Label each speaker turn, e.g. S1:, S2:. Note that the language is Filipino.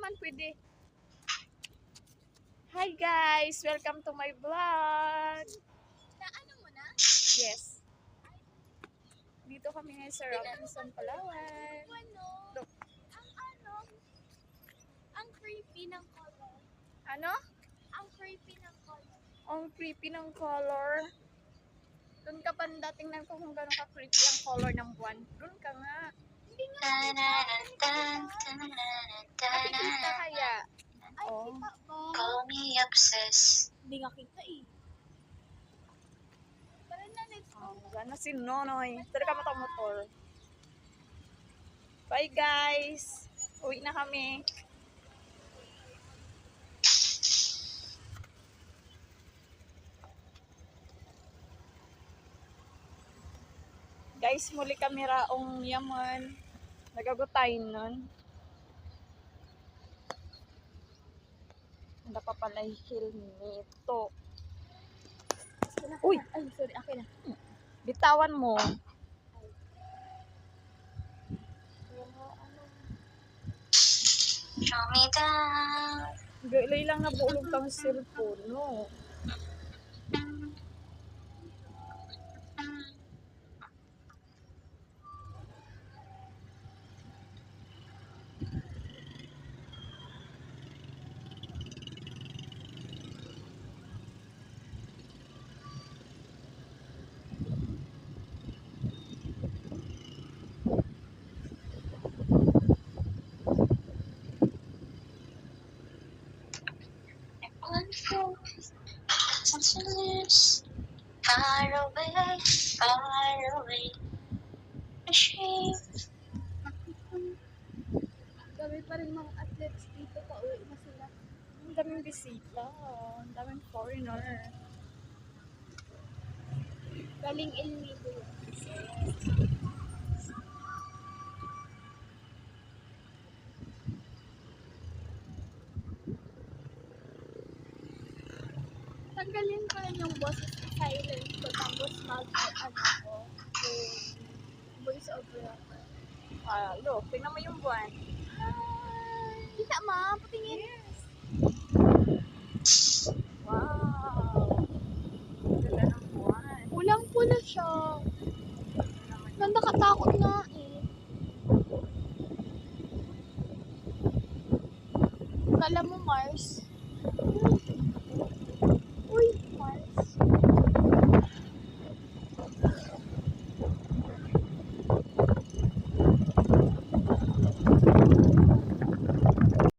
S1: naman pwede. Hi guys! Welcome to my vlog!
S2: Na ano mo na?
S1: Yes. Dito kami ngayon sa Robinson, Palawan. Look.
S2: Ang creepy ng color.
S1: Ano?
S2: Ang creepy ng color.
S1: Ang creepy ng color. Doon ka banda, tingnan ko kung gano'n ka-creepy ang color ng buwan. Doon ka nga.
S2: Hindi nga
S1: Nakikita kaya?
S2: Ay,
S1: Oh.
S2: kita ba?
S3: Call me obsessed.
S2: Hindi nga kita eh. Tara na, let's go.
S1: Gana si Nonoy. Tara ka motor. Bye guys! Uwi na kami. Guys, muli kami raong yaman. Nagagutayin nun. Wala pa pala hill nito. Uy!
S2: Ay, sorry, akin na.
S1: Bitawan mo.
S3: Show me down.
S1: Gailay lang nabuulog kang cellphone, no?
S3: One focus, touch your lips. Far away, far away. A shame.
S2: Gabi pa rin mga athletes dito, pauwi na sila.
S1: Ang daming bisita. Ang daming foreigner.
S2: Galing El Nido yun. Tanggalin ko rin yung boses sa silent ko, tapos voice over ako.
S1: Look, tingnan mo yung buwan.
S2: Kita ma, patingin.
S1: Yes. Wow. Ganda ng buwan.
S2: Pulang-pula siya. Ganda katakot nga eh. Kala mo Mars?